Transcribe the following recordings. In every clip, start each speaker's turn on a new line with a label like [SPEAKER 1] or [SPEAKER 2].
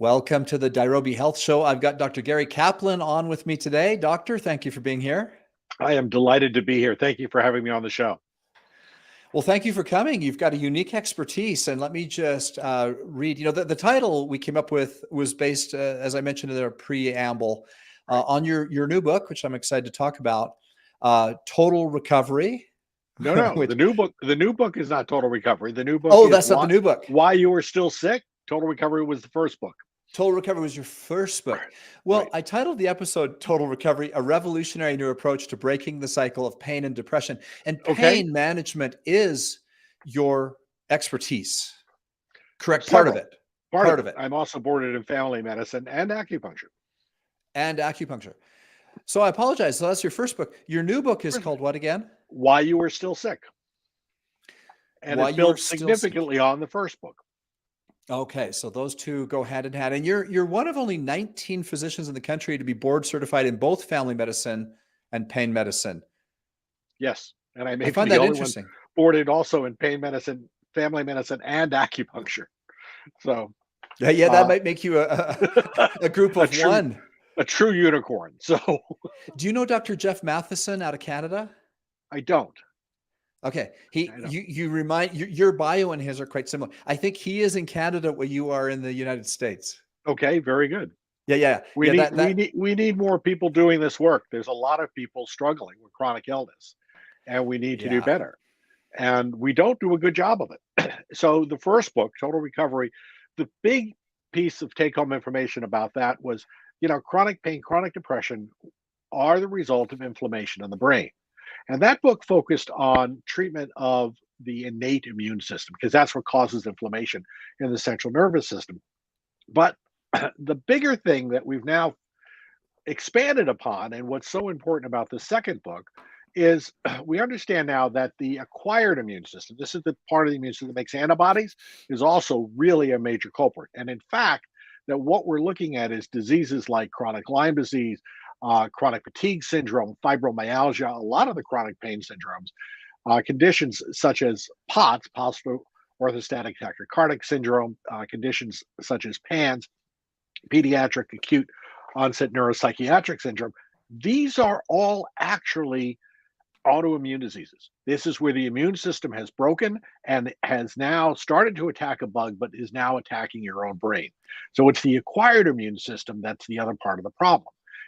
[SPEAKER 1] Welcome to the Nairobi Health Show. I've got Dr. Gary Kaplan on with me today. Doctor, thank you for being here.
[SPEAKER 2] I am delighted to be here. Thank you for having me on the show.
[SPEAKER 1] Well, thank you for coming. You've got a unique expertise. And let me just read, the title we came up with was based, as I mentioned in the preamble, on your new book, which I'm excited to talk about, Total Recovery.
[SPEAKER 2] No, the new book is not Total Recovery. The new book
[SPEAKER 1] is that's not the new book.
[SPEAKER 2] Why You Were Still Sick. Total Recovery was the first book.
[SPEAKER 1] Total Recovery was your first book. Well, I titled the episode Total Recovery, a revolutionary new approach to breaking the cycle of pain and depression. And pain management is your expertise. Correct? Part of it.
[SPEAKER 2] Part of it. I'm also boarded in family medicine and acupuncture.
[SPEAKER 1] So I apologize. So that's your first book. Your new book is called what again?
[SPEAKER 2] Why You Were Still Sick. And it builds significantly on the first book.
[SPEAKER 1] Okay, so those two go hand in hand. And you're one of only 19 physicians in the country to be board certified in both family medicine and pain medicine.
[SPEAKER 2] Yes, and
[SPEAKER 1] I find that interesting.
[SPEAKER 2] Boarded also in pain medicine, family medicine, and acupuncture. So
[SPEAKER 1] that might make you a group of one.
[SPEAKER 2] A true unicorn. So
[SPEAKER 1] do you know Dr. Jeff Matheson out of Canada?
[SPEAKER 2] I don't.
[SPEAKER 1] Okay. Your bio and his are quite similar. I think he is in Canada where you are in the United States.
[SPEAKER 2] Okay. Very good.
[SPEAKER 1] Yeah.
[SPEAKER 2] We need more people doing this work. There's a lot of people struggling with chronic illness, and we need to do better. And we don't do a good job of it. So the first book, Total Recovery, the big piece of take-home information about that was, chronic pain, chronic depression are the result of inflammation in the brain. And that book focused on treatment of the innate immune system, because that's what causes inflammation in the central nervous system. But the bigger thing that we've now expanded upon, and what's so important about the second book, is we understand now that the acquired immune system, this is the part of the immune system that makes antibodies, is also really a major culprit. And in fact, that what we're looking at is diseases like chronic Lyme disease, chronic fatigue syndrome, fibromyalgia, a lot of the chronic pain syndromes, conditions such as POTS, post-orthostatic tachycardic syndrome, conditions such as PANS, pediatric acute onset neuropsychiatric syndrome. These are all actually autoimmune diseases. This is where the immune system has broken and has now started to attack a bug, but is now attacking your own brain. So it's the acquired immune system that's the other part of the problem.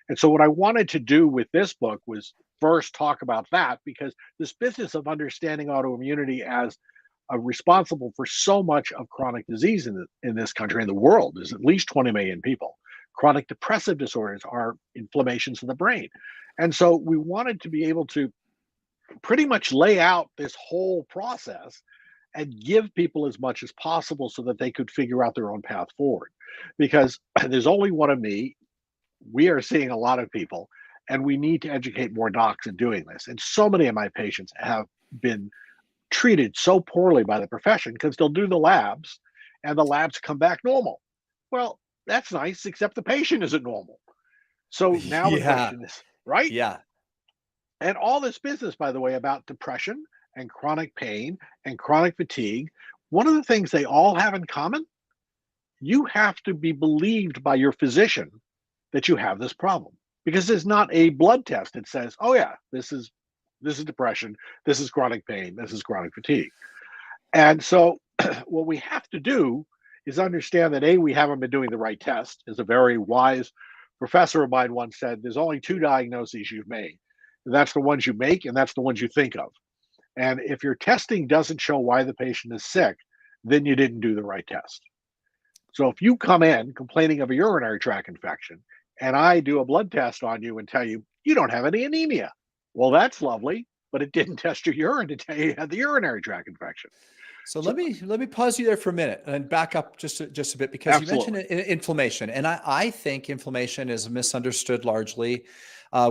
[SPEAKER 2] And so what I wanted to do with this book was first talk about that, because this business of understanding autoimmunity as responsible for so much of chronic disease in this country and the world is at least 20 million people. Chronic depressive disorders are inflammations in the brain. And so we wanted to be able to pretty much lay out this whole process and give people as much as possible so that they could figure out their own path forward. Because there's only one of me. We are seeing a lot of people, and we need to educate more docs in doing this. And so many of my patients have been treated so poorly by the profession because they'll do the labs and the labs come back normal. Well, that's nice, except the patient isn't normal. So now the question is, right?
[SPEAKER 1] Yeah.
[SPEAKER 2] And all this business, by the way, about depression and chronic pain and chronic fatigue, one of the things they all have in common, you have to be believed by your physician that you have this problem, because there's not a blood test that says, oh yeah, this is depression, this is chronic pain, this is chronic fatigue. And so what we have to do is understand that we haven't been doing the right test. As a very wise professor of mine once said, there's only two diagnoses you've made. And that's the ones you make, and that's the ones you think of. And if your testing doesn't show why the patient is sick, then you didn't do the right test. So if you come in complaining of a urinary tract infection, and I do a blood test on you and tell you, you don't have any anemia. Well, that's lovely, but it didn't test your urine to tell you had the urinary tract infection.
[SPEAKER 1] So let me pause you there for a minute and back up just a bit, because you mentioned inflammation. And I think inflammation is misunderstood largely.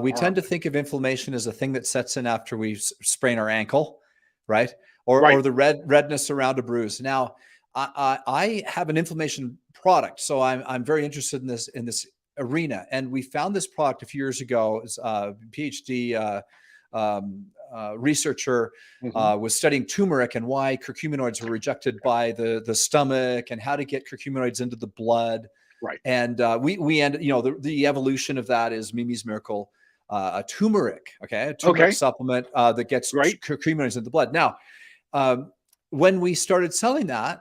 [SPEAKER 1] We tend to think of inflammation as a thing that sets in after we sprain our ankle, right? Or the redness around a bruise. Now, I have an inflammation product, so I'm very interested in this arena. And we found this product a few years ago. As a PhD researcher was studying turmeric and why curcuminoids were rejected by the stomach and how to get curcuminoids into the blood.
[SPEAKER 2] Right.
[SPEAKER 1] And we end, the evolution of that is Mimi's Miracle, a turmeric, a turmeric supplement that gets creaminess in the blood. Now, when we started selling that,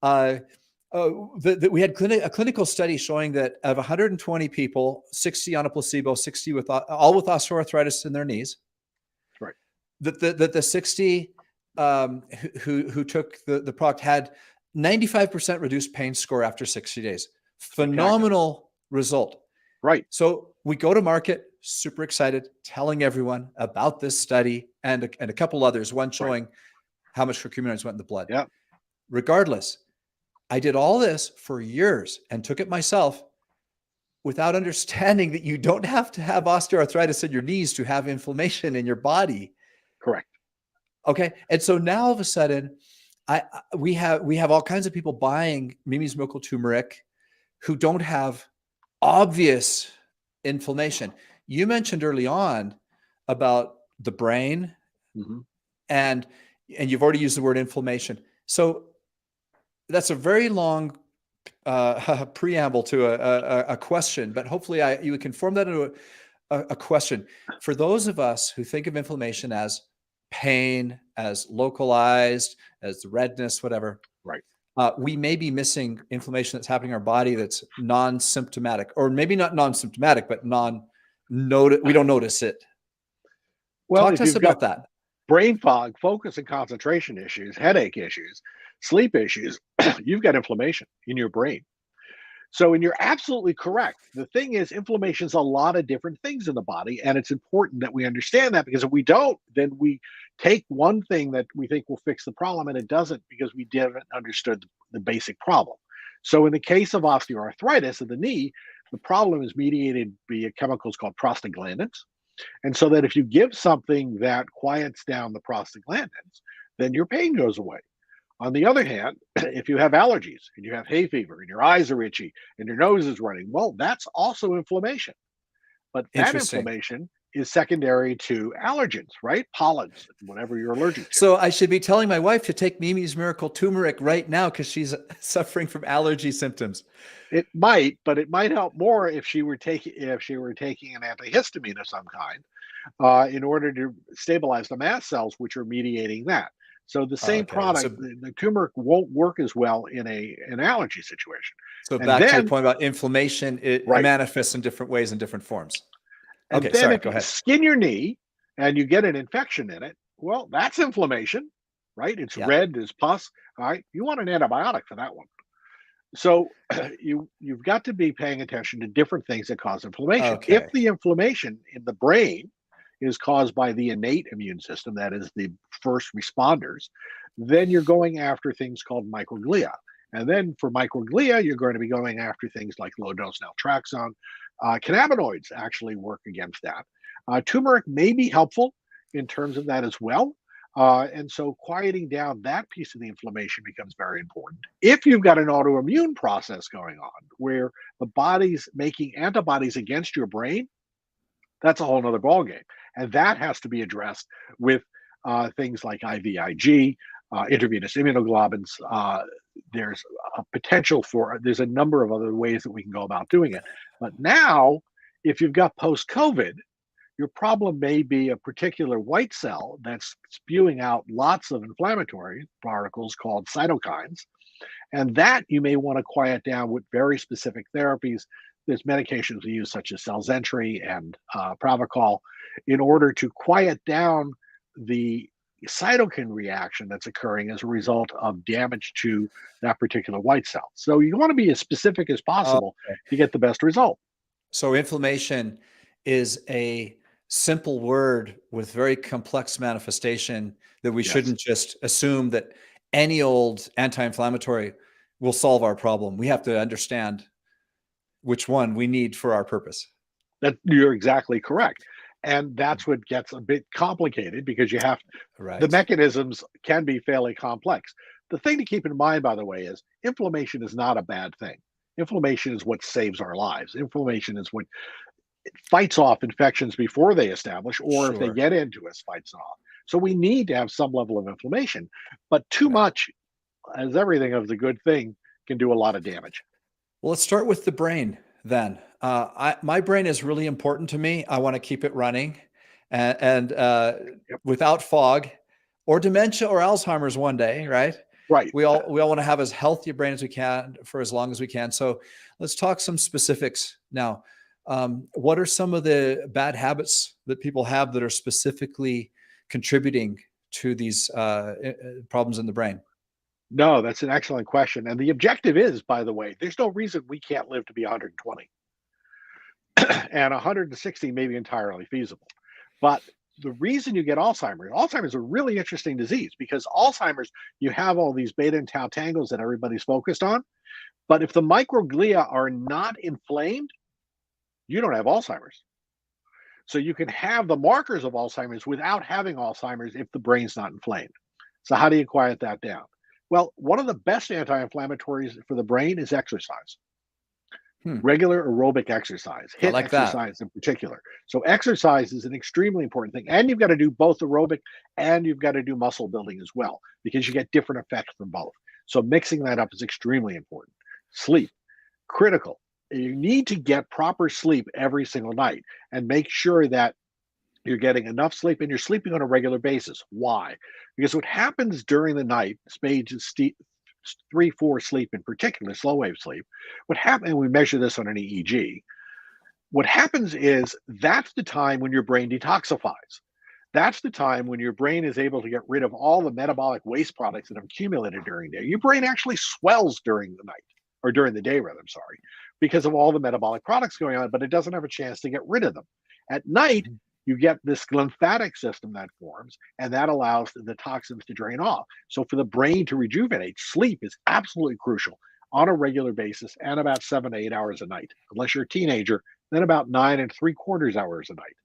[SPEAKER 1] we had a clinical study showing that of 120 people, 60 on a placebo, 60 all with osteoarthritis in their knees.
[SPEAKER 2] Right.
[SPEAKER 1] That the 60 who took the product had 95% reduced pain score after 60 days. Phenomenal result.
[SPEAKER 2] Right.
[SPEAKER 1] So we go to market, super excited, telling everyone about this study and a couple others, one showing how much curcumin went in the blood.
[SPEAKER 2] Yeah.
[SPEAKER 1] Regardless, I did all this for years and took it myself without understanding that you don't have to have osteoarthritis in your knees to have inflammation in your body.
[SPEAKER 2] Correct.
[SPEAKER 1] Okay. And so now all of a sudden, we have all kinds of people buying Mimi's Miracle Turmeric who don't have obvious inflammation. You mentioned early on about the brain, and you've already used the word inflammation. So that's a very long preamble to a question, but hopefully you can form that into a question. For those of us who think of inflammation as pain, as localized, as redness, whatever,
[SPEAKER 2] right?
[SPEAKER 1] We may be missing inflammation that's happening in our body that's non-symptomatic, or maybe not non-symptomatic, but we don't notice it.
[SPEAKER 2] Well,
[SPEAKER 1] talk to us about that.
[SPEAKER 2] Brain fog, focus and concentration issues, headache issues, sleep issues, you've got inflammation in your brain. So, and you're absolutely correct. The thing is, inflammation is a lot of different things in the body, and it's important that we understand that, because if we don't, then we take one thing that we think will fix the problem, and it doesn't, because we didn't understood the basic problem. So in the case of osteoarthritis of the knee, the problem is mediated via chemicals called prostaglandins. And so that if you give something that quiets down the prostaglandins, then your pain goes away. On the other hand, if you have allergies and you have hay fever and your eyes are itchy and your nose is running, well, that's also inflammation. But that inflammation is secondary to allergens, right? Pollens, whatever you're allergic to.
[SPEAKER 1] So I should be telling my wife to take Mimi's Miracle Turmeric right now because she's suffering from allergy symptoms.
[SPEAKER 2] It might, but it might help more if she were taking an antihistamine of some kind in order to stabilize the mast cells, which are mediating that. So the same product, the turmeric, won't work as well in an allergy situation.
[SPEAKER 1] So back to your point about inflammation, it manifests in different ways and different forms.
[SPEAKER 2] And then if you skin your knee and you get an infection in it, well, that's inflammation, right? It's red, there's pus. All right, you want an antibiotic for that one. So you've got to be paying attention to different things that cause inflammation.
[SPEAKER 1] Okay.
[SPEAKER 2] If the inflammation in the brain is caused by the innate immune system, that is the first responders, then you're going after things called microglia. And then for microglia, you're going to be going after things like low-dose naltrexone. Cannabinoids actually work against that. Turmeric may be helpful in terms of that as well. And so quieting down that piece of the inflammation becomes very important. If you've got an autoimmune process going on where the body's making antibodies against your brain, that's a whole nother ballgame. And that has to be addressed with things like IVIG, intravenous immunoglobulins. There's a potential there's a number of other ways that we can go about doing it. But now, if you've got post-COVID, your problem may be a particular white cell that's spewing out lots of inflammatory particles called cytokines. And that you may want to quiet down with very specific therapies. There's medications we use, such as Selzentry and Pravachol, in order to quiet down the cytokine reaction that's occurring as a result of damage to that particular white cell. So you want to be as specific as possible to get the best result.
[SPEAKER 1] So inflammation is a simple word with very complex manifestation that we shouldn't just assume that any old anti-inflammatory will solve our problem. We have to understand which one we need for our purpose.
[SPEAKER 2] That you're exactly correct. And that's what gets a bit complicated, because you have the mechanisms can be fairly complex. The thing to keep in mind, by the way, is inflammation is not a bad thing. Inflammation is what saves our lives. Inflammation is what fights off infections before they establish, or if they get into us, fights off. So we need to have some level of inflammation, but too much, as everything of the good thing, can do a lot of damage.
[SPEAKER 1] Well, let's start with the brain then. My brain is really important to me. I want to keep it running, and
[SPEAKER 2] Yep.
[SPEAKER 1] without fog, or dementia, or Alzheimer's one day, right?
[SPEAKER 2] Right.
[SPEAKER 1] We all want to have as healthy a brain as we can for as long as we can. So let's talk some specifics now. What are some of the bad habits that people have that are specifically contributing to these problems in the brain?
[SPEAKER 2] No, that's an excellent question. And the objective is, by the way, there's no reason we can't live to be 120. And 160 may be entirely feasible. But the reason you get Alzheimer's is a really interesting disease because Alzheimer's, you have all these beta and tau tangles that everybody's focused on. But if the microglia are not inflamed, you don't have Alzheimer's. So you can have the markers of Alzheimer's without having Alzheimer's if the brain's not inflamed. So how do you quiet that down? Well, one of the best anti-inflammatories for the brain is exercise. Regular aerobic exercise,
[SPEAKER 1] I
[SPEAKER 2] HIIT
[SPEAKER 1] like that.
[SPEAKER 2] exercise in particular. So exercise is an extremely important thing. And you've got to do both aerobic and you've got to do muscle building as well, because you get different effects from both. So mixing that up is extremely important. Sleep, critical. You need to get proper sleep every single night and make sure that you're getting enough sleep and you're sleeping on a regular basis. Why? Because what happens during the night, stage 3-4 sleep in particular, slow wave sleep, what happens, and we measure this on an EEG, what happens is that's the time when your brain detoxifies. That's the time when your brain is able to get rid of all the metabolic waste products that have accumulated during the day. Your brain actually swells during the night, or during the day, rather, I'm sorry, because of all the metabolic products going on, but it doesn't have a chance to get rid of them. At night, you get this lymphatic system that forms, and that allows the toxins to drain off. So for the brain to rejuvenate, sleep is absolutely crucial on a regular basis and about 7 to 8 hours a night. Unless you're a teenager, then about 9 3/4 hours a night.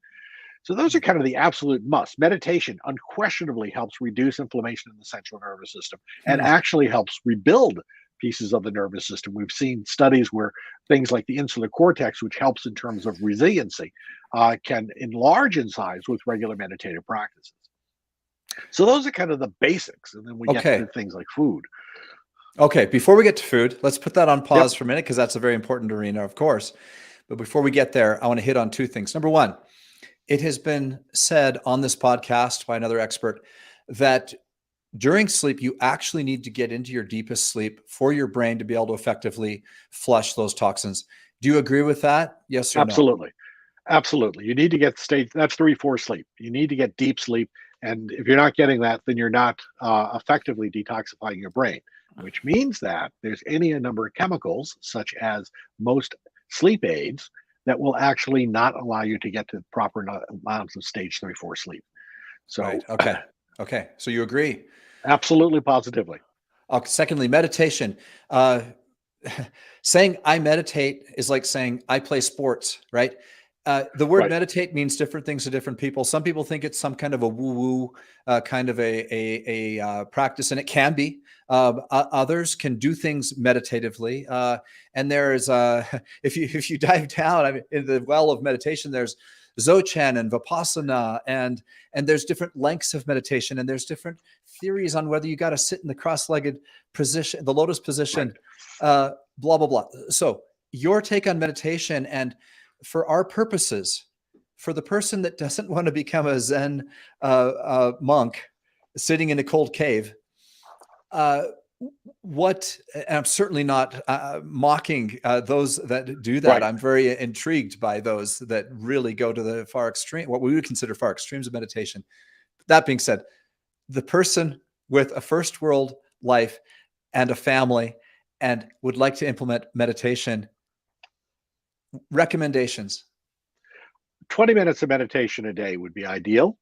[SPEAKER 2] So those are kind of the absolute must. Meditation unquestionably helps reduce inflammation in the central nervous system and actually helps rebuild pieces of the nervous system. We've seen studies where things like the insular cortex, which helps in terms of resiliency, can enlarge in size with regular meditative practices. So those are kind of the basics. And then we get to things like food.
[SPEAKER 1] Okay, before we get to food, let's put that on pause for a minute because that's a very important arena, of course. But before we get there, I want to hit on two things. Number one, it has been said on this podcast by another expert that during sleep, you actually need to get into your deepest sleep for your brain to be able to effectively flush those toxins. Do you agree with that? Yes or
[SPEAKER 2] Absolutely. Absolutely. You need to get stage, that's 3-4 sleep. You need to get deep sleep. And if you're not getting that, then you're not effectively detoxifying your brain, which means that there's a number of chemicals, such as most sleep aids, that will actually not allow you to get to the proper amounts of stage 3-4 sleep. So,
[SPEAKER 1] Right. Okay. So you agree?
[SPEAKER 2] Absolutely, positively.
[SPEAKER 1] Secondly, meditation. Saying I meditate is like saying I play sports, right? The word meditate means different things to different people. Some people think it's some kind of a woo-woo kind of a practice, and it can be. Others can do things meditatively, and there's if you dive down in the well of meditation, there's Dzogchen and Vipassana, and there's different lengths of meditation, and there's different theories on whether you got to sit in the cross-legged position, the lotus position, blah blah blah. So your take on meditation, and for our purposes, for the person that doesn't want to become a Zen monk sitting in a cold cave, what, and I'm certainly not mocking those that do that. I'm very intrigued by those that really go to the far extreme, what we would consider far extremes of meditation. That being said, the person with a first world life and a family and would like to implement meditation, recommendations.
[SPEAKER 2] 20 minutes of meditation a day would be ideal.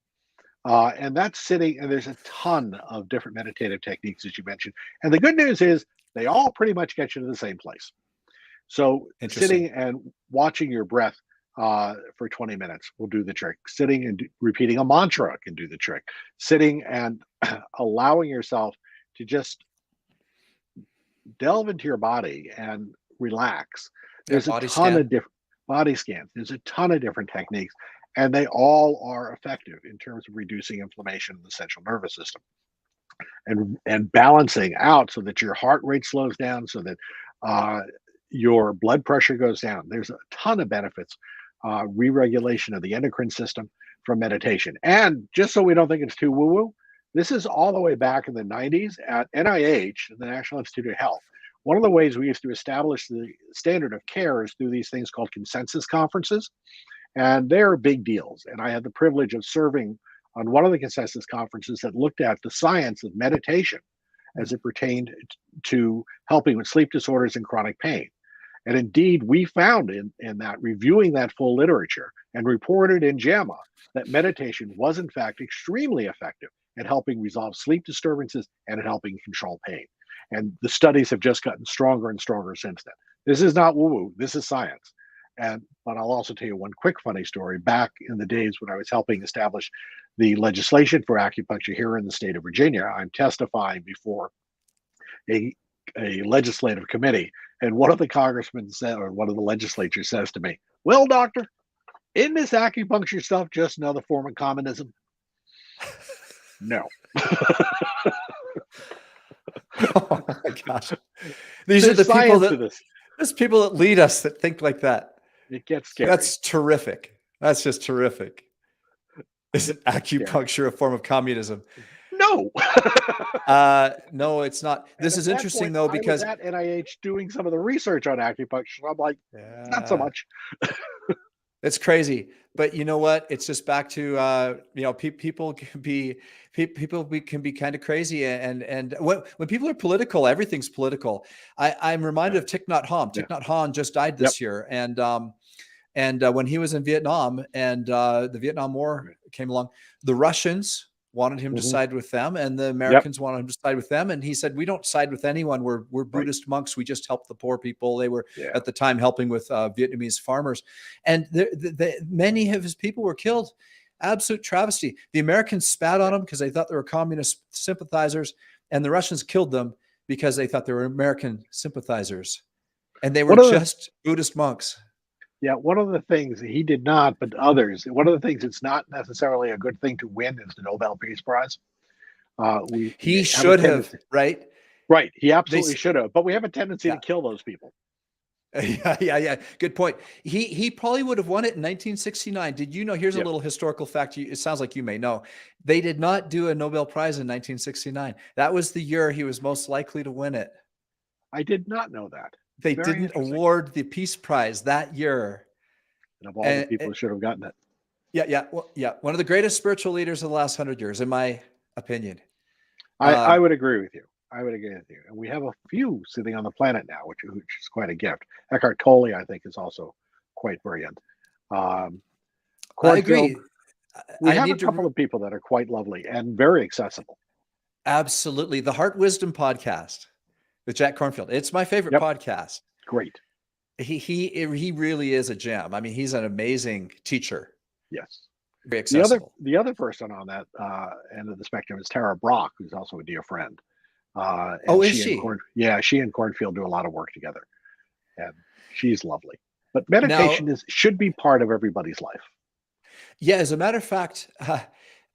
[SPEAKER 2] And that's sitting, and there's a ton of different meditative techniques, as you mentioned. And the good news is they all pretty much get you to the same place. So sitting and watching your breath for 20 minutes will do the trick. Sitting and repeating a mantra can do the trick. Sitting and allowing yourself to just delve into your body and relax. There's a ton of different body scans. There's a ton of different techniques, and they all are effective in terms of reducing inflammation in the central nervous system and balancing out so that your heart rate slows down, so that your blood pressure goes down. There's a ton of benefits, re-regulation of the endocrine system from meditation. And just so we don't think it's too woo-woo, this is all the way back in the 90s at NIH, the National Institute of Health. One of the ways we used to establish the standard of care is through these things called consensus conferences. And they're big deals. And I had the privilege of serving on one of the consensus conferences that looked at the science of meditation as it pertained to helping with sleep disorders and chronic pain. And indeed, we found in that, reviewing that full literature and reported in JAMA, that meditation was in fact extremely effective at helping resolve sleep disturbances and at helping control pain. And the studies have just gotten stronger and stronger since then. This is not woo-woo, this is science. But I'll also tell you one quick funny story. Back in the days when I was helping establish the legislation for acupuncture here in the state of Virginia, I'm testifying before a legislative committee, and one of the congressmen said, or one of the legislatures says to me, "Well, doctor, isn't this acupuncture stuff just another form of communism?" No.
[SPEAKER 1] Oh my gosh. These are the people there's people that lead us that think like that.
[SPEAKER 2] It gets scary.
[SPEAKER 1] That's terrific. That's just terrific. Isn't acupuncture a form of communism?
[SPEAKER 2] No.
[SPEAKER 1] No, it's not. This is interesting though, because
[SPEAKER 2] I was at NIH doing some of the research on acupuncture. I'm like, not so much.
[SPEAKER 1] It's crazy, but you know what? It's just back to people can be kind of crazy, and when people are political, everything's political. I'm reminded of Thich Nhat Hanh. Thich Nhat Hanh just died this year, and when he was in Vietnam and the Vietnam War came along, the Russians wanted him to side with them, and the Americans wanted him to side with them. And he said, "We don't side with anyone. We're Buddhist monks. We just help the poor people." They were at the time helping with Vietnamese farmers, and many of his people were killed. Absolute travesty. The Americans spat on them because they thought they were communist sympathizers, and the Russians killed them because they thought they were American sympathizers, and they were just Buddhist monks.
[SPEAKER 2] Yeah, one of the things he did not, but others, one of the things it's not necessarily a good thing to win is the Nobel Peace Prize.
[SPEAKER 1] He should have, right?
[SPEAKER 2] Right, he absolutely should have, but we have a tendency to kill those people.
[SPEAKER 1] Yeah. Good point. He probably would have won it in 1969. Did you know? Here's a little historical fact. It sounds like you may know. They did not do a Nobel Prize in 1969. That was the year he was most likely to win it.
[SPEAKER 2] I did not know that.
[SPEAKER 1] They didn't award the Peace Prize that year.
[SPEAKER 2] And of all the people who should have gotten it.
[SPEAKER 1] Yeah. Well, yeah. One of the greatest spiritual leaders of the last 100 years, in my opinion.
[SPEAKER 2] I would agree with you. I would agree with you. And we have a few sitting on the planet now, which is quite a gift. Eckhart Tolle, I think, is also quite brilliant.
[SPEAKER 1] I agree.
[SPEAKER 2] We have a couple of people that are quite lovely and very accessible.
[SPEAKER 1] Absolutely. The Heart Wisdom podcast with Jack Kornfield. It's my favorite podcast.
[SPEAKER 2] Great.
[SPEAKER 1] He really is a gem. I mean, he's an amazing teacher.
[SPEAKER 2] Yes.
[SPEAKER 1] Very accessible.
[SPEAKER 2] The other person on that end of the spectrum is Tara Brock, who's also a dear friend.
[SPEAKER 1] Is she?
[SPEAKER 2] She and Kornfield do a lot of work together, and she's lovely. But meditation should be part of everybody's life.
[SPEAKER 1] Yeah, as a matter of fact,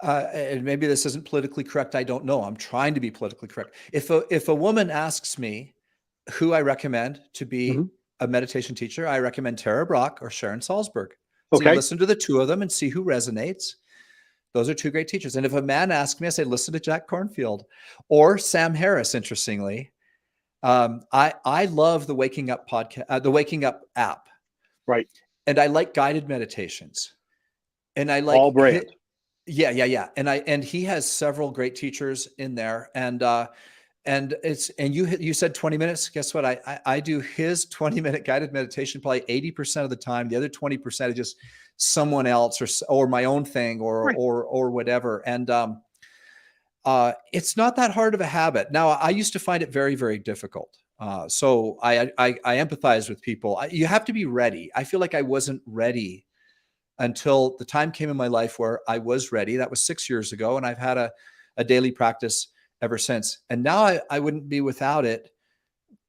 [SPEAKER 1] and maybe this isn't politically correct. I don't know. I'm trying to be politically correct. If a woman asks me who I recommend to be a meditation teacher, I recommend Tara Brock or Sharon Salzberg. So you listen to the two of them and see who resonates. Those are two great teachers. And if a man asks me, I say, listen to Jack Kornfield or Sam Harris. Interestingly, I love the Waking Up podcast, the Waking Up app.
[SPEAKER 2] Right.
[SPEAKER 1] And I like guided meditations. And I like
[SPEAKER 2] all brilliant.
[SPEAKER 1] Yeah. And he has several great teachers in there. And you said 20 minutes. Guess what? I do his 20-minute guided meditation probably 80% of the time. The other 20% is just someone else or my own thing or whatever. And it's not that hard of a habit. Now, I used to find it very, very difficult. So I empathize with people. You have to be ready. I feel like I wasn't ready until the time came in my life where I was ready. That was 6 years ago. And I've had a daily practice ever since. And now I wouldn't be without it.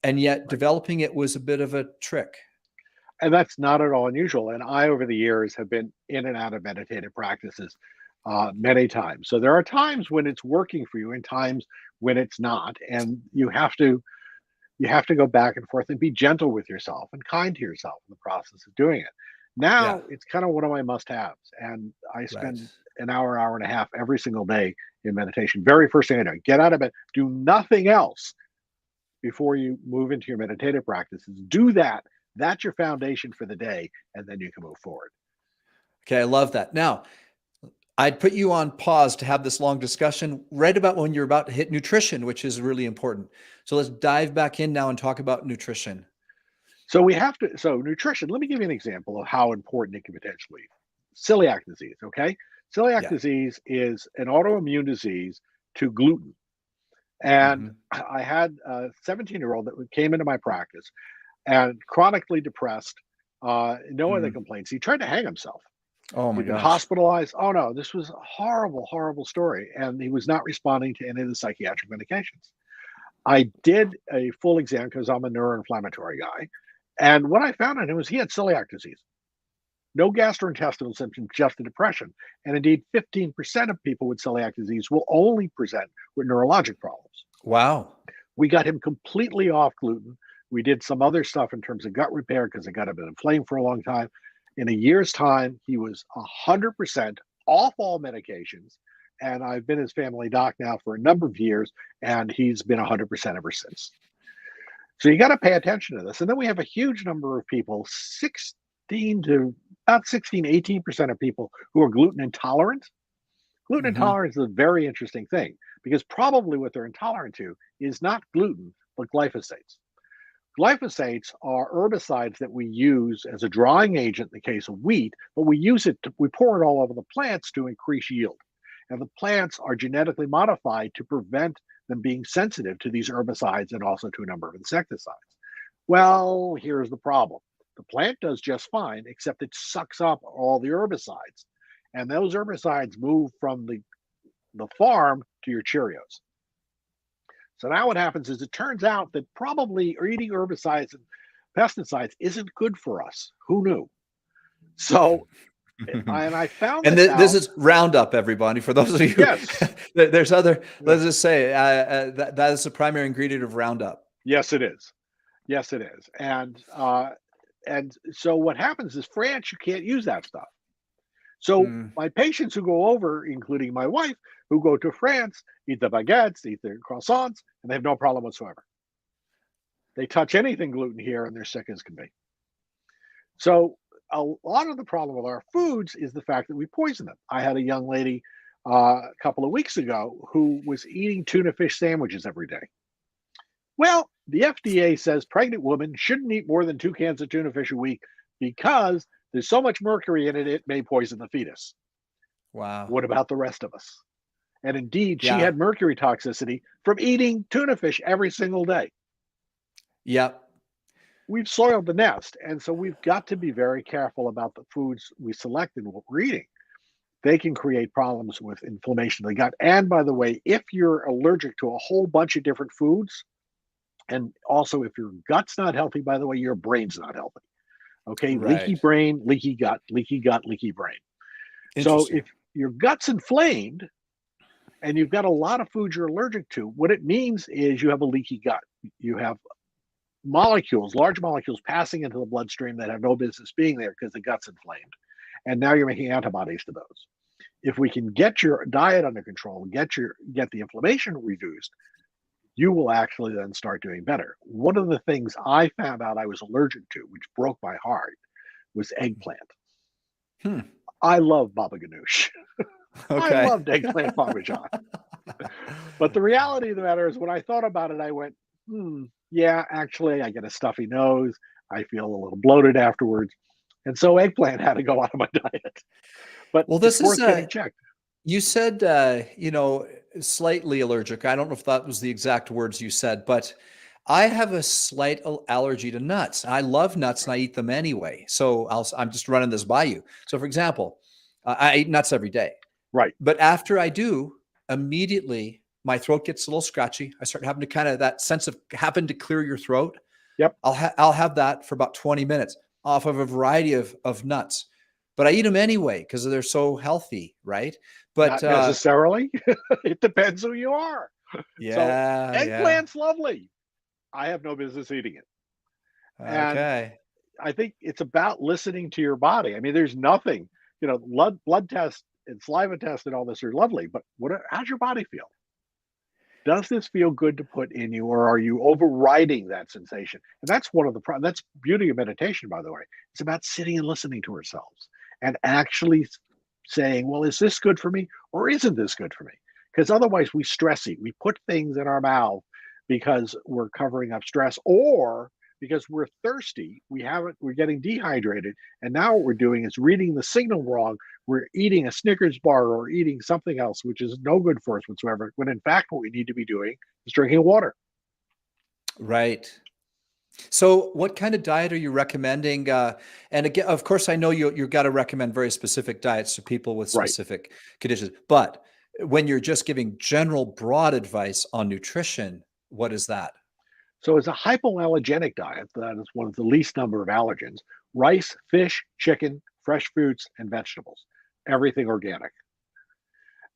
[SPEAKER 1] And yet developing it was a bit of a trick.
[SPEAKER 2] And that's not at all unusual. And I, over the years, have been in and out of meditative practices many times. So there are times when it's working for you and times when it's not. And you have to You have to go back and forth and be gentle with yourself and kind to yourself in the process of doing it.
[SPEAKER 1] Yeah.
[SPEAKER 2] Now it's kind of one of my must-haves, and I
[SPEAKER 1] Right.
[SPEAKER 2] spend an hour, hour and a half every single day in meditation. Very first thing I do, get out of bed, do nothing else before you move into your meditative practices. Do that. That's your foundation for the day, and then you can move forward.
[SPEAKER 1] Okay. I love that. Now, I'd put you on pause to have this long discussion right about when you're about to hit nutrition, which is really important. So let's dive back in now and talk about nutrition.
[SPEAKER 2] So we have to, so nutrition, let me give you an example of how important it can potentially be. Celiac disease, okay? Celiac
[SPEAKER 1] Yeah.
[SPEAKER 2] disease is an autoimmune disease to gluten. And
[SPEAKER 1] Hmm.
[SPEAKER 2] I had a 17-year-old that came into my practice and chronically depressed, no other
[SPEAKER 1] Mm.
[SPEAKER 2] complaints. He tried to hang himself.
[SPEAKER 1] Oh my
[SPEAKER 2] He'd been
[SPEAKER 1] gosh.
[SPEAKER 2] hospitalized. Oh no, this was a horrible, horrible story. And he was not responding to any of the psychiatric medications. I did a full exam because I'm a neuroinflammatory guy. And what I found in him was he had celiac disease. No gastrointestinal symptoms, just a depression. And indeed, 15% of people with celiac disease will only present with neurologic problems.
[SPEAKER 1] Wow.
[SPEAKER 2] We got him completely off gluten. We did some other stuff in terms of gut repair because the gut had been inflamed for a long time. In a year's time, he was 100% off all medications. And I've been his family doc now for a number of years, and he's been 100% ever since. So you got to pay attention to this. And then we have a huge number of people, 16 to about 16, 18% of people who are gluten intolerant. Gluten
[SPEAKER 1] Hmm.
[SPEAKER 2] intolerance is a very interesting thing because probably what they're intolerant to is not gluten, but glyphosates. Glyphosates are herbicides that we use as a drying agent in the case of wheat, but we use it, we pour it all over the plants to increase yield. And the plants are genetically modified to prevent them being sensitive to these herbicides and also to a number of insecticides. Well, here's the problem. The plant does just fine, except it sucks up all the herbicides. And those herbicides move from the farm to your Cheerios. So now what happens is it turns out that probably eating herbicides and pesticides isn't good for us. Who knew? So, and I found
[SPEAKER 1] And
[SPEAKER 2] this
[SPEAKER 1] this
[SPEAKER 2] out.
[SPEAKER 1] is Roundup, everybody. For those of you,
[SPEAKER 2] Yes.
[SPEAKER 1] there's other.
[SPEAKER 2] Yeah.
[SPEAKER 1] Let's just say that is the primary ingredient of Roundup.
[SPEAKER 2] Yes, it is. Yes, it is. And so what happens is France, you can't use that stuff. So
[SPEAKER 1] Mm.
[SPEAKER 2] my patients who go over, including my wife, who go to France, eat the baguettes, eat the croissants, and they have no problem whatsoever. They touch anything gluten here and they're sick as can be. So a lot of the problem with our foods is the fact that we poison them. I had a young lady a couple of weeks ago who was eating tuna fish sandwiches every day. Well, the FDA says pregnant women shouldn't eat more than 2 cans of tuna fish a week because there's so much mercury in it, it may poison the fetus.
[SPEAKER 1] Wow.
[SPEAKER 2] What about the rest of us? And indeed, she
[SPEAKER 1] Yeah.
[SPEAKER 2] had mercury toxicity from eating tuna fish every single day.
[SPEAKER 1] Yep.
[SPEAKER 2] We've soiled the nest. And so we've got to be very careful about the foods we select and what we're eating. They can create problems with inflammation of the gut. And by the way, if you're allergic to a whole bunch of different foods, and also if your gut's not healthy, by the way, your brain's not healthy. Okay, leaky
[SPEAKER 1] Right.
[SPEAKER 2] brain, leaky gut, leaky gut, leaky brain. So
[SPEAKER 1] Interesting.
[SPEAKER 2] if your gut's inflamed and you've got a lot of foods you're allergic to, what it means is you have a leaky gut. You have molecules, large molecules passing into the bloodstream that have no business being there because the gut's inflamed. And now you're making antibodies to those. If we can get your diet under control, get the inflammation reduced, you will actually then start doing better. One of the things I found out I was allergic to, which broke my heart, was eggplant.
[SPEAKER 1] Hmm.
[SPEAKER 2] I love baba ganoush. I
[SPEAKER 1] Okay.
[SPEAKER 2] loved eggplant parmesan. But the reality of the matter is when I thought about it, I went, yeah, actually, I get a stuffy nose. I feel a little bloated afterwards. And so eggplant had to go out of my diet. But
[SPEAKER 1] Well,
[SPEAKER 2] it's
[SPEAKER 1] this is
[SPEAKER 2] worth getting checked.
[SPEAKER 1] you said slightly allergic. I don't know if that was the exact words you said, but I have a slight allergy to nuts. I love nuts and I eat them anyway. So I'm just running this by you. So, for example, I eat nuts every day,
[SPEAKER 2] Right.
[SPEAKER 1] but after I do, immediately my throat gets a little scratchy. I start having to kind of that sense of having to clear your throat.
[SPEAKER 2] Yep.
[SPEAKER 1] I'll have that for about 20 minutes off of a variety of nuts, but I eat them anyway because they're so healthy, right? But
[SPEAKER 2] Not necessarily. It depends who you are. So
[SPEAKER 1] yeah, yeah.
[SPEAKER 2] eggplant's lovely. I have no business eating it. And
[SPEAKER 1] Okay.
[SPEAKER 2] I think it's about listening to your body. I mean, there's nothing, blood test and saliva test and all this are lovely, but how's your body feel? Does this feel good to put in you, or are you overriding that sensation? And that's one of the problems. That's beauty of meditation, by the way. It's about sitting and listening to ourselves and actually saying, well, is this good for me or isn't this good for me? Because otherwise we stress eat. We put things in our mouth because we're covering up stress or because we're thirsty. We're getting dehydrated. And now what we're doing is reading the signal wrong. We're eating a Snickers bar or eating something else, which is no good for us whatsoever. When in fact, what we need to be doing is drinking water.
[SPEAKER 1] Right. So what kind of diet are you recommending? And again, of course, I know you've got to recommend very specific diets to people with
[SPEAKER 2] Right.
[SPEAKER 1] specific conditions, but when you're just giving general broad advice on nutrition, what is that?
[SPEAKER 2] So it's a hypoallergenic diet that is one of the least number of allergens. Rice, fish, chicken, fresh fruits, and vegetables, everything organic.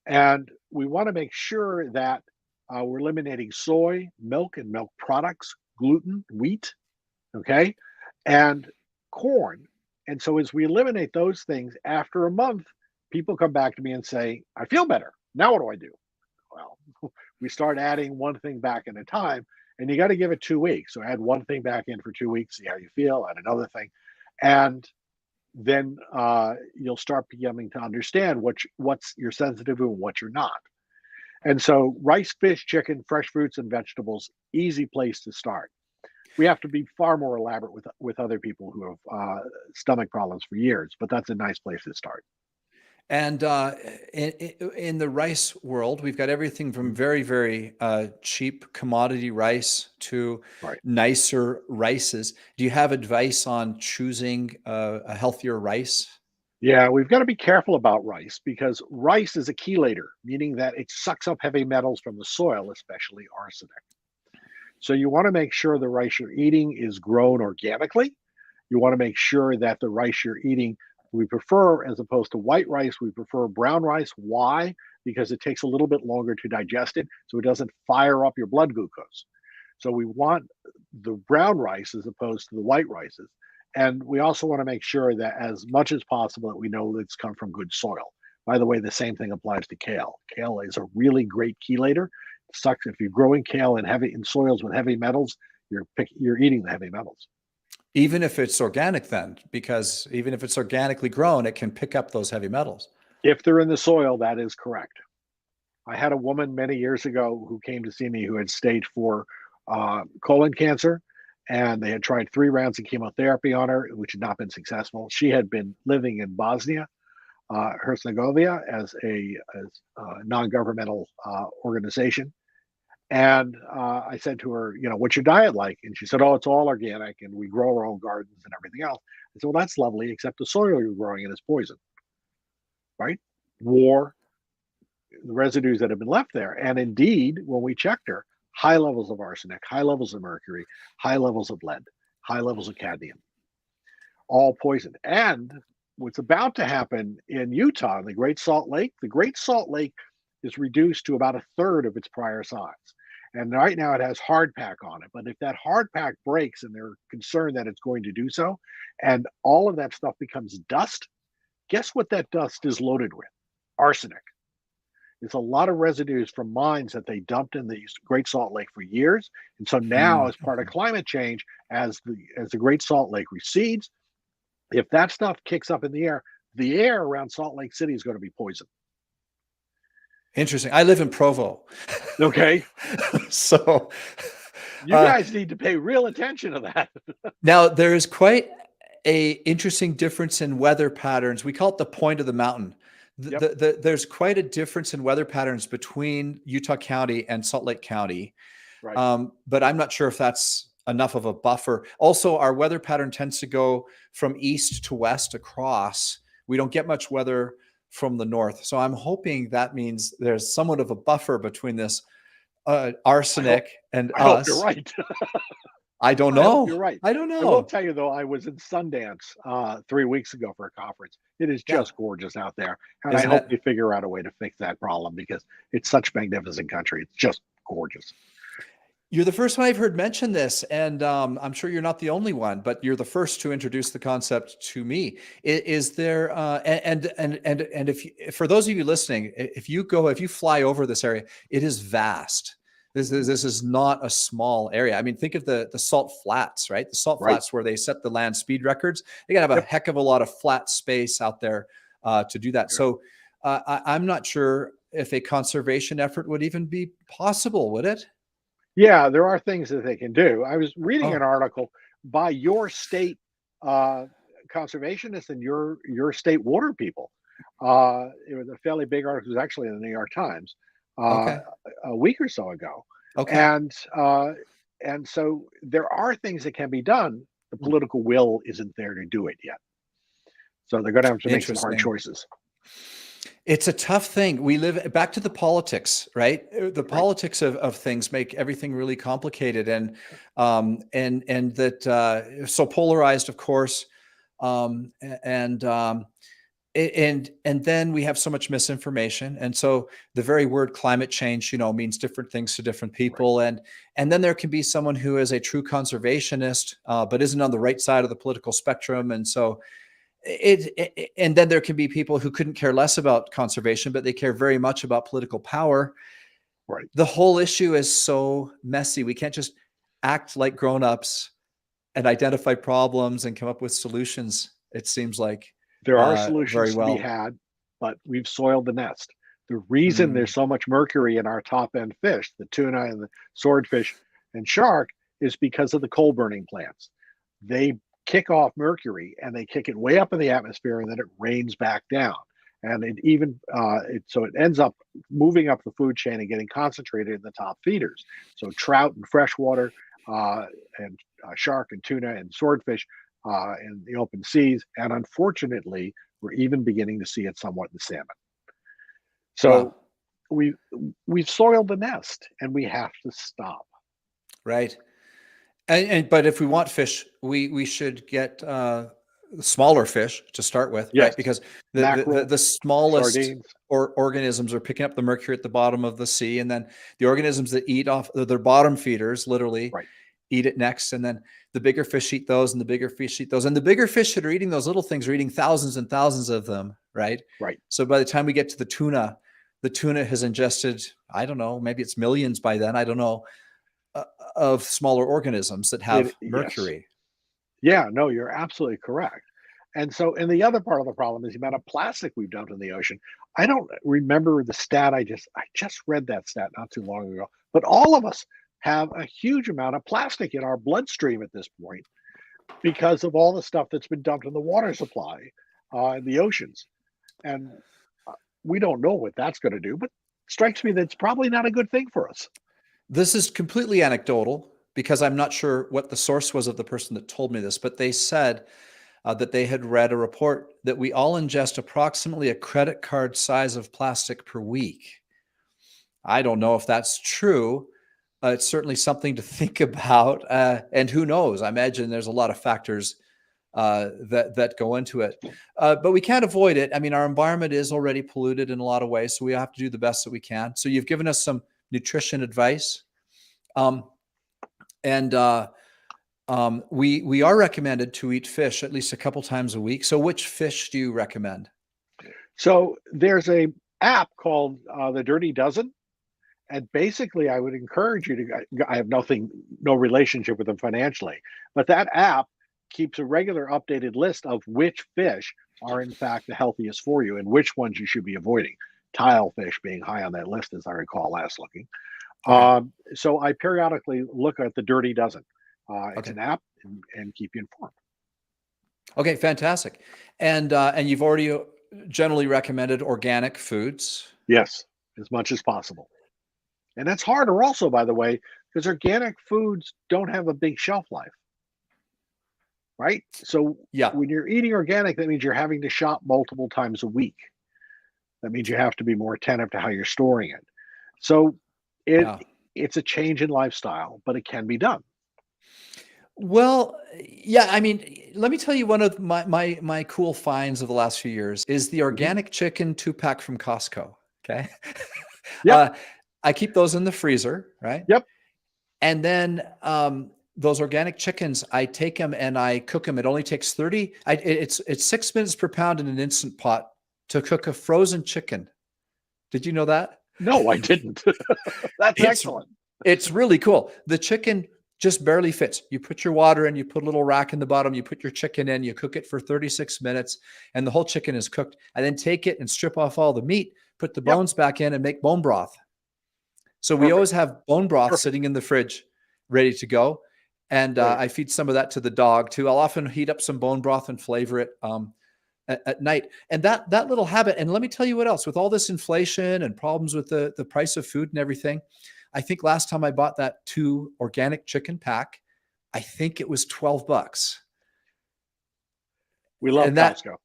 [SPEAKER 2] And we want to make sure that we're eliminating soy, milk and milk products, gluten, wheat, okay, and corn. And so as we eliminate those things, after a month, people come back to me and say, I feel better. Now what do I do? Well, we start adding one thing back at a time, and you got to give it 2 weeks. So add one thing back in for 2 weeks, see how you feel, add another thing. And then you'll start beginning to understand what's you're sensitive to and what you're not. And so rice, fish, chicken, fresh fruits, and vegetables, easy place to start. We have to be far more elaborate with other people who have stomach problems for years, but that's a nice place to start.
[SPEAKER 1] And in the rice world, we've got everything from
[SPEAKER 2] Mhm.
[SPEAKER 1] very, very cheap commodity rice to
[SPEAKER 2] Right.
[SPEAKER 1] nicer rices. Do you have advice on choosing a healthier rice?
[SPEAKER 2] Yeah, we've got to be careful about rice because rice is a chelator, meaning that it sucks up heavy metals from the soil, especially arsenic. So you want to make sure the rice you're eating is grown organically. You want to make sure that the rice you're eating, we prefer, as opposed to white rice, we prefer brown rice. Why? Because it takes a little bit longer to digest it, so it doesn't fire up your blood glucose. So we want the brown rice as opposed to the white rices. And we also want to make sure that as much as possible that we know that it's come from good soil. By the way, the same thing applies to kale. Kale is a really great chelator. It sucks if you're growing kale in soils with heavy metals, you're eating the heavy metals.
[SPEAKER 1] Even if it's organic, then, because even if it's organically grown, it can pick up those heavy metals.
[SPEAKER 2] If they're in the soil, that is correct. I had a woman many years ago who came to see me who had stage 4 colon cancer, and they had tried 3 rounds of chemotherapy on her, which had not been successful. She had been living in Bosnia, Herzegovina, as a non-governmental organization. And I said to her, what's your diet like? And she said, oh, it's all organic, and we grow our own gardens and everything else. I said, well, that's lovely, except the soil you're growing in is poison, right? War, the residues that have been left there. And indeed, when we checked her, high levels of arsenic, high levels of mercury, high levels of lead, high levels of cadmium, all poisoned. And what's about to happen in Utah, in the Great Salt Lake is reduced to about a third of its prior size. And right now it has hard pack on it. But if that hard pack breaks, and they're concerned that it's going to do so, and all of that stuff becomes dust, guess what that dust is loaded with? Arsenic. It's a lot of residues from mines that they dumped in the Great Salt Lake for years. And so now, as part of climate change, as the Great Salt Lake recedes, if that stuff kicks up in the air around Salt Lake City is going to be poisoned.
[SPEAKER 1] Interesting. I live in Provo.
[SPEAKER 2] Okay.
[SPEAKER 1] So
[SPEAKER 2] you guys need to pay real attention to that.
[SPEAKER 1] now there is quite a interesting difference in weather patterns. We call it the point of the mountain.
[SPEAKER 2] Yep.
[SPEAKER 1] There's quite a difference in weather patterns between Utah County and Salt Lake County.
[SPEAKER 2] Right.
[SPEAKER 1] But I'm not sure if that's enough of a buffer. Also, our weather pattern tends to go from east to west across. We don't get much weather from the north. So I'm hoping that means there's somewhat of a buffer between this arsenic and
[SPEAKER 2] I hope
[SPEAKER 1] us.
[SPEAKER 2] you're right.
[SPEAKER 1] I don't
[SPEAKER 2] I hope
[SPEAKER 1] know.
[SPEAKER 2] you're right.
[SPEAKER 1] I don't
[SPEAKER 2] I will
[SPEAKER 1] know.
[SPEAKER 2] tell you, though, I was in Sundance 3 weeks ago for a conference. It is just gorgeous out there. And
[SPEAKER 1] Isn't
[SPEAKER 2] I hope
[SPEAKER 1] it?
[SPEAKER 2] they figure out a way to fix that problem because it's such a magnificent country. It's just gorgeous.
[SPEAKER 1] You're the first one I've heard mention this, and I'm sure you're not the only one, but you're the first to introduce the concept to me. Is there and if for those of you listening, if you fly over this area, it is vast. This is not a small area. I mean, think of the salt flats, right? The salt
[SPEAKER 2] Right.
[SPEAKER 1] flats where they set the land speed records. They got to have a
[SPEAKER 2] Yep.
[SPEAKER 1] heck of a lot of flat space out there to do that.
[SPEAKER 2] Yeah.
[SPEAKER 1] So I'm not sure if a conservation effort would even be possible, would it?
[SPEAKER 2] Yeah, there are things that they can do. I was reading an
[SPEAKER 1] Oh,
[SPEAKER 2] article by your state uh, conservationists and your state water people. It was a fairly big article. It was actually in the New York Times uh,
[SPEAKER 1] okay.
[SPEAKER 2] a week or so ago,
[SPEAKER 1] Okay.
[SPEAKER 2] and so there are things that can be done. The political will isn't there to do it yet, so they're going to have to make some hard
[SPEAKER 1] Interesting.
[SPEAKER 2] choices.
[SPEAKER 1] It's a tough thing. We live back to the politics, right? The
[SPEAKER 2] Right.
[SPEAKER 1] politics of things make everything really complicated and that so polarized, of course. And and then we have so much misinformation. And so the very word climate change, means different things to different
[SPEAKER 2] Right.
[SPEAKER 1] people. And then there can be someone who is a true conservationist, but isn't on the right side of the political spectrum. And so and then there can be people who couldn't care less about conservation, but they care very much about political power.
[SPEAKER 2] Right.
[SPEAKER 1] The whole issue is so messy. We can't just act like grown-ups and identify problems and come up with solutions. It seems like
[SPEAKER 2] There are
[SPEAKER 1] very
[SPEAKER 2] solutions to be
[SPEAKER 1] well.
[SPEAKER 2] had, but we've soiled the nest. The reason there's
[SPEAKER 1] Mm,
[SPEAKER 2] so much mercury in our top end fish, the tuna and the swordfish and shark, is because of the coal burning plants. They kick off mercury and they kick it way up in the atmosphere and then it rains back down. And so it ends up moving up the food chain and getting concentrated in the top feeders. So trout and freshwater, and shark and tuna and swordfish in the open seas. And unfortunately, we're even beginning to see it somewhat in salmon.
[SPEAKER 1] wow.
[SPEAKER 2] So we we've soiled the nest, and we have to stop.
[SPEAKER 1] Right. But if we want fish, we should get smaller fish to start with, right?
[SPEAKER 2] Yes,
[SPEAKER 1] Because
[SPEAKER 2] mackerel,
[SPEAKER 1] the smallest
[SPEAKER 2] sardines.
[SPEAKER 1] organisms are picking up the mercury at the bottom of the sea, and then the organisms that eat off their bottom feeders literally
[SPEAKER 2] Right,
[SPEAKER 1] eat it next, and then the bigger fish eat those, and the bigger fish eat those, and the bigger fish that are eating those little things are eating thousands and thousands of them, right?
[SPEAKER 2] right.
[SPEAKER 1] So by the time we get to the tuna has ingested, I don't know, maybe it's millions by then, I don't know, uh, of smaller organisms that have
[SPEAKER 2] Yes,
[SPEAKER 1] mercury.
[SPEAKER 2] yeah. No, you're absolutely correct. And the other part of the problem is the amount of plastic we've dumped in the ocean. I don't remember the stat. I just read that stat not too long ago. But all of us have a huge amount of plastic in our bloodstream at this point because of all the stuff that's been dumped in the water supply, in the oceans. And uh, we don't know what that's going to do, but it strikes me that it's probably not a good thing for us.
[SPEAKER 1] This is completely anecdotal because I'm not sure what the source was of the person that told me this, but they said that they had read a report that we all ingest approximately a credit card size of plastic per week. I don't know if that's true. It's certainly something to think about. And who knows? I imagine there's a lot of factors that go into it. But we can't avoid it. I mean, our environment is already polluted in a lot of ways, so we have to do the best that we can. So you've given us some nutrition advice, um, and we are recommended to eat fish at least a couple times a week. So which fish do you recommend?
[SPEAKER 2] So there's a app called the Dirty Dozen. And basically, I would encourage you to. I have no relationship with them financially, but that app keeps a regular updated list of which fish are in fact the healthiest for you and which ones you should be avoiding. Tilefish being high on that list, as I recall last looking.
[SPEAKER 1] Okay.
[SPEAKER 2] So I periodically look at the Dirty Dozen. It's
[SPEAKER 1] Okay.
[SPEAKER 2] an app and keep you informed.
[SPEAKER 1] Okay. Fantastic. And you've already generally recommended organic foods.
[SPEAKER 2] Yes, as much as possible. And that's harder also, by the way, because organic foods don't have a big shelf life. Right? So
[SPEAKER 1] Yeah.
[SPEAKER 2] when you're eating organic, that means you're having to shop multiple times a week. That means you have to be more attentive to how you're storing it. So it
[SPEAKER 1] Yeah.
[SPEAKER 2] it's a change in lifestyle, but it can be done.
[SPEAKER 1] Well, yeah, I mean, let me tell you one of my cool finds of the last few years is the
[SPEAKER 2] Mhm.
[SPEAKER 1] organic chicken 2-pack from Costco. Okay.
[SPEAKER 2] Yep,
[SPEAKER 1] uh, I keep those in the freezer, right?
[SPEAKER 2] yep.
[SPEAKER 1] And then those organic chickens, I take them and I cook them. It only takes 30. It's 6 minutes per pound in an Instant Pot to cook a frozen chicken. Did you know that?
[SPEAKER 2] No, I didn't. That's excellent.
[SPEAKER 1] It's really cool. The chicken just barely fits. You put your water in, you put a little rack in the bottom, you put your chicken in, you cook it for 36 minutes, and the whole chicken is cooked. And then take it and strip off all the meat, put the bones back in, and make bone broth. So we always have bone broth sitting in the fridge, ready to go. And I feed some of that to the dog too. I'll often heat up some bone broth and flavor it at night. And that little habit. And let me tell you what else. With all this inflation and problems with the price of food and everything, I think last time I bought that 2 organic chicken pack, I think it was $12.
[SPEAKER 2] We love Costco.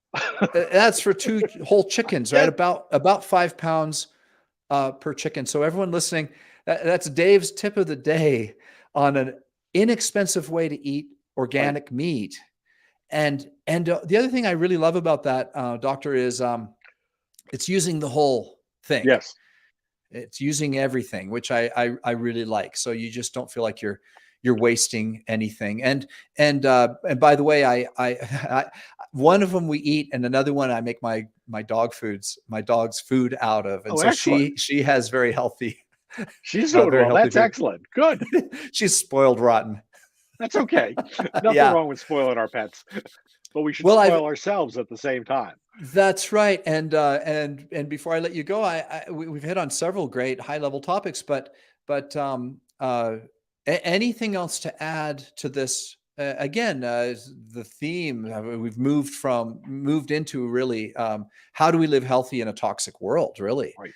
[SPEAKER 1] That's for 2 whole chickens, right? About 5 pounds per chicken. So everyone listening, that's Dave's tip of the day on an inexpensive way to eat organic meat. And the other thing I really love about that, doctor, is it's using the whole thing.
[SPEAKER 2] Yes.
[SPEAKER 1] It's using everything, which I really like. So you just don't feel like you're wasting anything. And by the way, I one of them we eat, and another one I make my dog's food out of. And so
[SPEAKER 2] excellent.
[SPEAKER 1] she has very healthy.
[SPEAKER 2] She's doing well. That's
[SPEAKER 1] food.
[SPEAKER 2] Excellent. Good.
[SPEAKER 1] She's spoiled rotten.
[SPEAKER 2] That's okay. Nothing wrong with spoiling our pets, but we should spoil ourselves at the same time.
[SPEAKER 1] That's right. And before I let you go, we've hit on several great high level topics, but anything else to add to this? Again, the theme we've moved into really, how do we live healthy in a toxic world, really?
[SPEAKER 2] Right.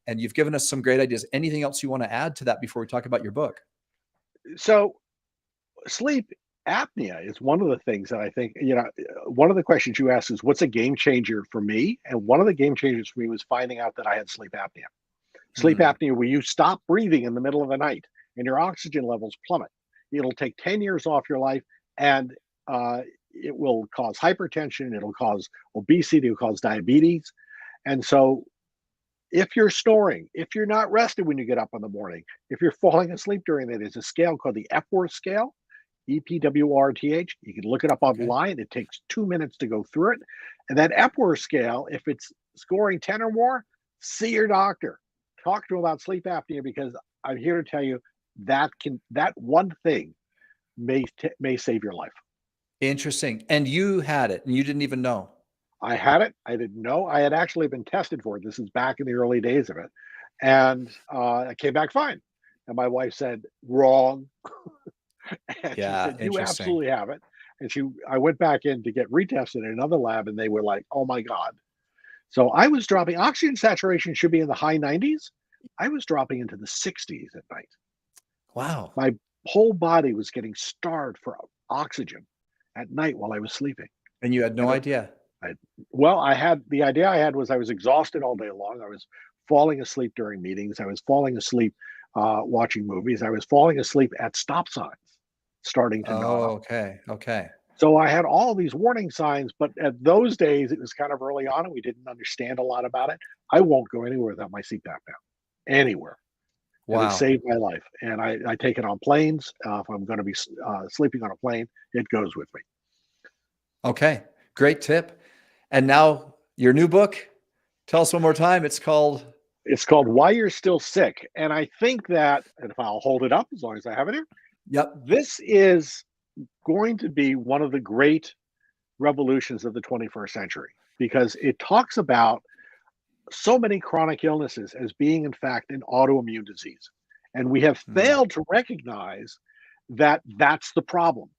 [SPEAKER 1] And you've given us some great ideas. Anything else you want to add to that before we talk about your book?
[SPEAKER 2] So sleep apnea is one of the things that I think, one of the questions you asked is, what's a game changer for me? And one of the game changers for me was finding out that I had sleep apnea. Sleep apnea, where you stop breathing in the middle of the night and your oxygen levels plummet. It'll take 10 years off your life, and it will cause hypertension. It'll cause obesity. It'll cause diabetes. And so if you're snoring, if you're not rested when you get up in the morning, if you're falling asleep during the day, there's a scale called the Epworth Scale, EPWRTH. You can look it up online. It takes 2 minutes to go through it. And that Epworth Scale, if it's scoring 10 or more, see your doctor. Talk to him about sleep apnea, because I'm here to tell you that one thing may save your life.
[SPEAKER 1] Interesting. And you had it and you didn't even know.
[SPEAKER 2] I had it. I didn't know. I had actually been tested for it. This is back in the early days of it. And I came back fine. And my wife said, wrong. And she said, you absolutely have it. And I went back in to get retested in another lab, and they were like, oh my God. So I was dropping, oxygen saturation should be in the high 90s. I was dropping into the 60s at night.
[SPEAKER 1] Wow.
[SPEAKER 2] My whole body was getting starved for oxygen at night while I was sleeping.
[SPEAKER 1] And you had no idea?
[SPEAKER 2] The idea I had was I was exhausted all day long. I was falling asleep during meetings. I was falling asleep watching movies. I was falling asleep at stop signs starting to nod.
[SPEAKER 1] Okay.
[SPEAKER 2] So I had all these warning signs, but at those days, it was kind of early on and we didn't understand a lot about it. I won't go anywhere without my CPAP now. Anywhere.
[SPEAKER 1] Wow.
[SPEAKER 2] And it saved my life. And I take it on planes. If I'm going to be sleeping on a plane, it goes with me. Okay.
[SPEAKER 1] Great tip. And now your new book, tell us one more time. It's called
[SPEAKER 2] Why You're Still Sick. And I think that, and if I'll hold it up as long as I have it here.
[SPEAKER 1] Yep.
[SPEAKER 2] This is going to be one of the great revolutions of the 21st century, because it talks about so many chronic illnesses as being, in fact, an autoimmune disease. And we have failed to recognize that that's the problem.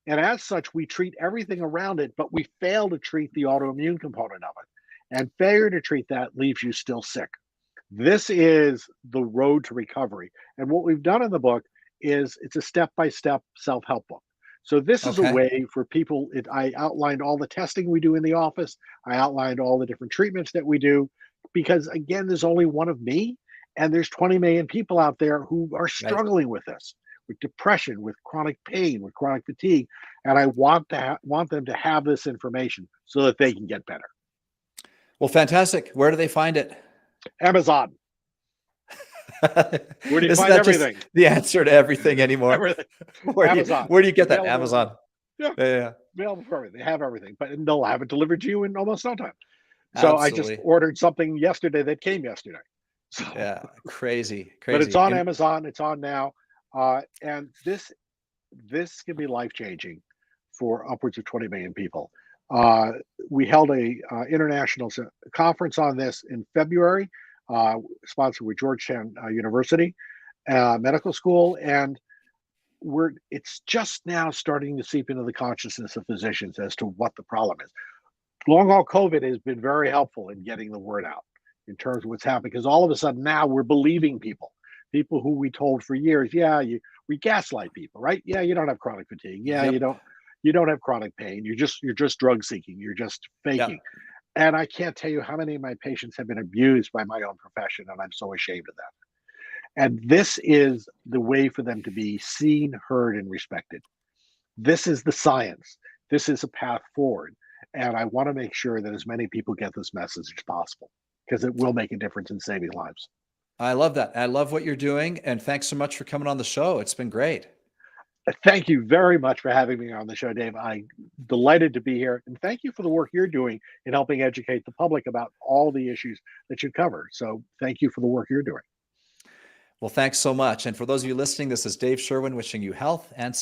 [SPEAKER 2] And as such, we treat everything around it, but we fail to treat the autoimmune component of it. And failure to treat that leaves you still sick. This is the road to recovery. And what we've done in the book is it's a step-by-step self-help book. So this is a way for people. I outlined all the testing we do in the office. I outlined all the different treatments that we do, because again, there's only one of me, and there's 20 million people out there who are struggling with this, with depression, with chronic pain, with chronic fatigue. And I want them to have this information so that they can get better.
[SPEAKER 1] Well, fantastic. Where do they find it?
[SPEAKER 2] Amazon. Where do you
[SPEAKER 1] Isn't
[SPEAKER 2] find
[SPEAKER 1] that just
[SPEAKER 2] everything?
[SPEAKER 1] the answer to everything anymore?
[SPEAKER 2] Everything.
[SPEAKER 1] Where
[SPEAKER 2] Amazon.
[SPEAKER 1] do you get that?
[SPEAKER 2] Available.
[SPEAKER 1] Amazon.
[SPEAKER 2] Yeah,
[SPEAKER 1] Yeah,
[SPEAKER 2] available for everything. They have everything, but they'll have it delivered to you in almost no time. So I just
[SPEAKER 1] absolutely.
[SPEAKER 2] ordered something yesterday that came yesterday. So,
[SPEAKER 1] Yeah, crazy,
[SPEAKER 2] but it's
[SPEAKER 1] crazy.
[SPEAKER 2] on
[SPEAKER 1] And
[SPEAKER 2] Amazon. It's on now, and this can be life changing for upwards of 20 million people. Uh, we held a international conference on this in February, sponsored with Georgetown University Medical School, and it's just now starting to seep into the consciousness of physicians as to what the problem is. Long haul COVID has been very helpful in getting the word out in terms of what's happening, because all of a sudden now we're believing people who we told for years, yeah, we gaslight people, right? Yeah, you don't have chronic fatigue. Yeah,
[SPEAKER 1] yep,
[SPEAKER 2] you don't have chronic pain. You're just drug seeking. You're just faking.
[SPEAKER 1] yep.
[SPEAKER 2] And I can't tell you how many of my patients have been abused by my own profession, and I'm so ashamed of that. And this is the way for them to be seen, heard, and respected. This is the science. This is a path forward. And I want to make sure that as many people get this message as possible, because it will make a difference in saving lives.
[SPEAKER 1] I love that. I love what you're doing. And thanks so much for coming on the show. It's been great.
[SPEAKER 2] Thank you very much for having me on the show, Dave. I'm delighted to be here. And thank you for the work you're doing in helping educate the public about all the issues that you cover. So thank you for the work you're doing.
[SPEAKER 1] Well, thanks so much. And for those of you listening, this is Dave Sherwin wishing you health and success.